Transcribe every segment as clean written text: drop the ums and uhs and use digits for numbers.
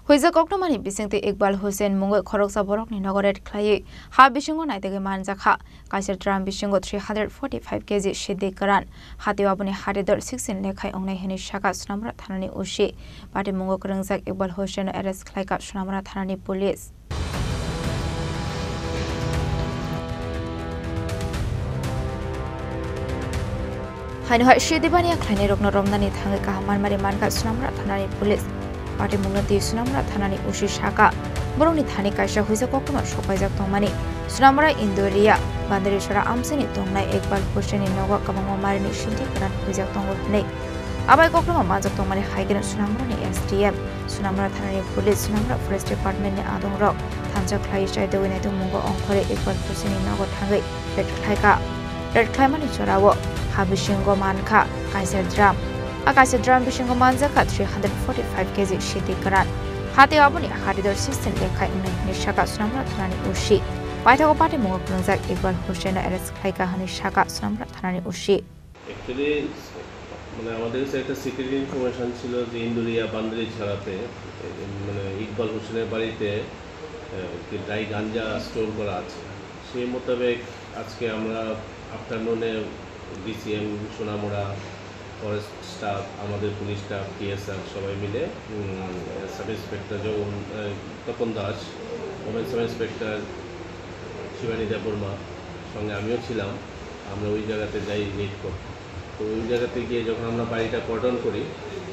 Huiza Koknomani Bisingti Iqbal Hussein Mungo Khoroksa Borokni Nogoret Klaye Ha Bishingo Naitege Manjakha Kaisar Dram Bishingo 345 kg Shidi Karan Hatiwabuni Haridor 16 Lekhai Ongne Heni Shaka Sunamra Thanani Ushi Pati Mungo Krungzak Iqbal Hussein arrest Klaika Sunamra Thanani Police Hainu ha Shidi Bani Klani Rokno Romnani Thange Kahamar Mari Manka Sunamra Thanani Police Party Munati Sunamra Thanani Ushi Shaka Boroni Thani Kaisha Huiza Kokoma Shopajak Tomani Sunamra Indoria Bandarishara Amsini Tomnai Iqbal Hussein in Noga Kamama Marini Shinti Karan Huizak Tongo Abai Kokoma Mazak Tomani Haigan Sunamra SDM Sunamra Thanani Police Sunamra Forest Department ni Adong Rock Thanjak Klaisha de Winetu Mungo Onkore Iqbal Hussein in Noga Thangai Red Klaika Red Klaimani Chorawo Habishingo Manka Kaisar Dram Kaisar Dram Bishingo Manjaka 345 kg Shidi Karan Hatiwabuni Haridor 16 Lekhai Ongne Shaka Sunamra Thanani Ushi Paithago Party Mungo Krungzak Iqbal Hussein arrest Klaika Hani Shaka Sunamra Thanani Ushi Actually মানে আমাদের কাছে একটা secret information ছিল যে ইন্দুরিয়া বান্দারি ছাড়াতে মানে ইকবাল হোসেনের বাড়িতে ড্রাই গাঞ্জা স্টোর করা আছে সেই মোতাবেক আজকে আমরা আফটারনুনে ডিসিএম সোনামুড়া ফরেস্ট স্টাফ আমাদের পুলিশ স্টাফ টিএসআর সবাই মিলে sub inspector Tapan Das women sub inspector Shibani Debbarma সঙ্গে আমিও ছিলাম আমরা ওই জায়গাতে যাই রেড করতে তো ওই জায়গাতে গিয়ে যখন আমরা বাড়িটা কর্ডন করি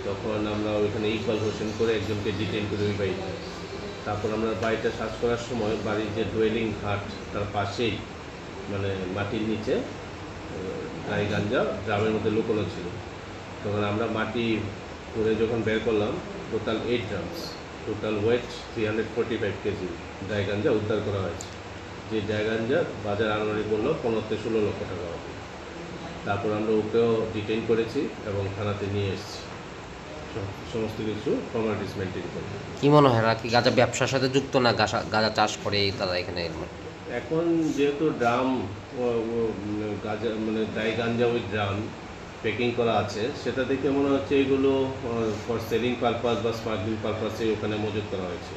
তখন আমরা ওইখানে ইকবাল হোসেন করে একজনকে ডিটেইন করি ওই বাড়িতে তারপর আমরা বাড়িটা সার্চ করার সময় বাড়ির যে ডোয়েলিং হাট তার পাশেই মানে মাটির নিচে ড্রাই গাঞ্জা ড্রামের মধ্যে লুকোনো ছিল তখন আমরা মাটি করে যখন বের করলাম total 8 drums total weight 345 KG dry ganja উদ্ধার করা হয়েছে যে ড্রাই গাঞ্জা বাজার আনুমানিক মূল্য 15-16 লক্ষ টাকা হবে তারপর আমরা ওকেও ডিটেইন করেছি এবং থানাতে নিয়ে এসেছি সমস্ত কিছু ফর্মালিটিস মেনটেন করে কি মনে হয় কি গাঁজা ব্যবসার সাথে যুক্ত না গাঁজা চাষ করে তারা এখানে এখন যেহেতু ড্রাম গাঁজা মানে dry ganja with drum packing করা আছে সেটা দেখে মনে হচ্ছে এগুলো ফর সেলিং পারপাস বা স্মাগলিং পারপাসে ওখানে মজুত করা হয়েছে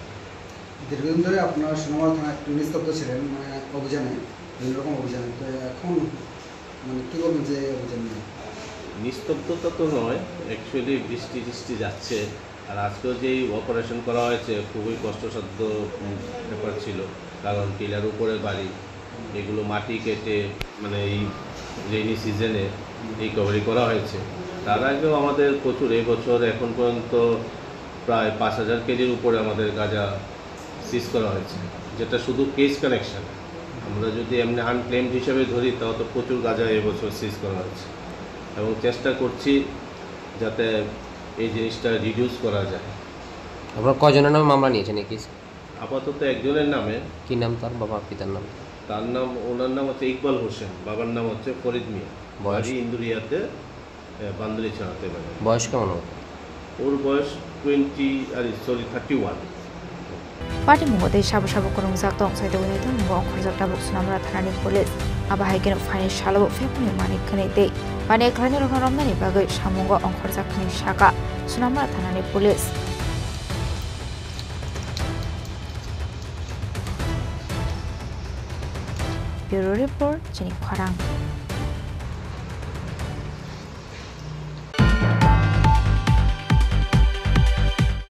দীর্ঘদিন ধরে আপনার সোনামুড়া থানা একটু নিস্তব্ধ ছিলেন মানে অভিযানে বিভিন্ন রকম অভিযানে তো এখন মানে কী বলবেন যে অভিযান নিস্তব্ধতা তো নয় অ্যাকচুয়ালি বৃষ্টি যাচ্ছে আর আজকেও যেই অপারেশন করা হয়েছে খুবই কষ্টসাধ্য ব্যাপার ছিল কারণ টিলার উপরে বাড়ি এগুলো মাটি কেটে মানে এই রেইনি সিজনে রিকভারি করা হয়েছে তার আগেও আমাদের প্রচুর এবছর এখন পর্যন্ত প্রায় 5000 কেজির উপরে আমাদের গাঁজা সিজ করা হয়েছে যেটা শুধু কেস কানেকশন আমরা যদি এমনি আনক্লেমড হিসেবে ধরি তাও তো প্রচুর গাঁজা এবছর সিজ করা হয়েছে এবং চেষ্টা করছি যাতে এই জিনিসটা রিডিউস করা যায় আপনারা কয়জনের নামে মামলা নিয়েছেন এই কেস আপাতত একজনের নামে কি নাম তার বাবা পিতার নাম তার নাম ওনার নাম হচ্ছে ইকবাল হোসেন বাবার নাম হচ্ছে ফরিদ মিয়া বাড়ি ইন্দুরিয়াতে বান্দরি ছাড়াতে পারে বয়স কেমন হবে ওর বয়স 31 Party Mungo de Shabu Shabu Krungzak Tong Sai de Winetu Mungo Onkhorzak Tabuk Sunamra Thanani Police Aba Haigen Fine Shalabo Fepuni Mani Khani de Bani Klani Rokno Romnani Bagai Shamungo Onkhorzak Khani Shaka Sunamra Thanani Police Bureau Report Jenny Kwarang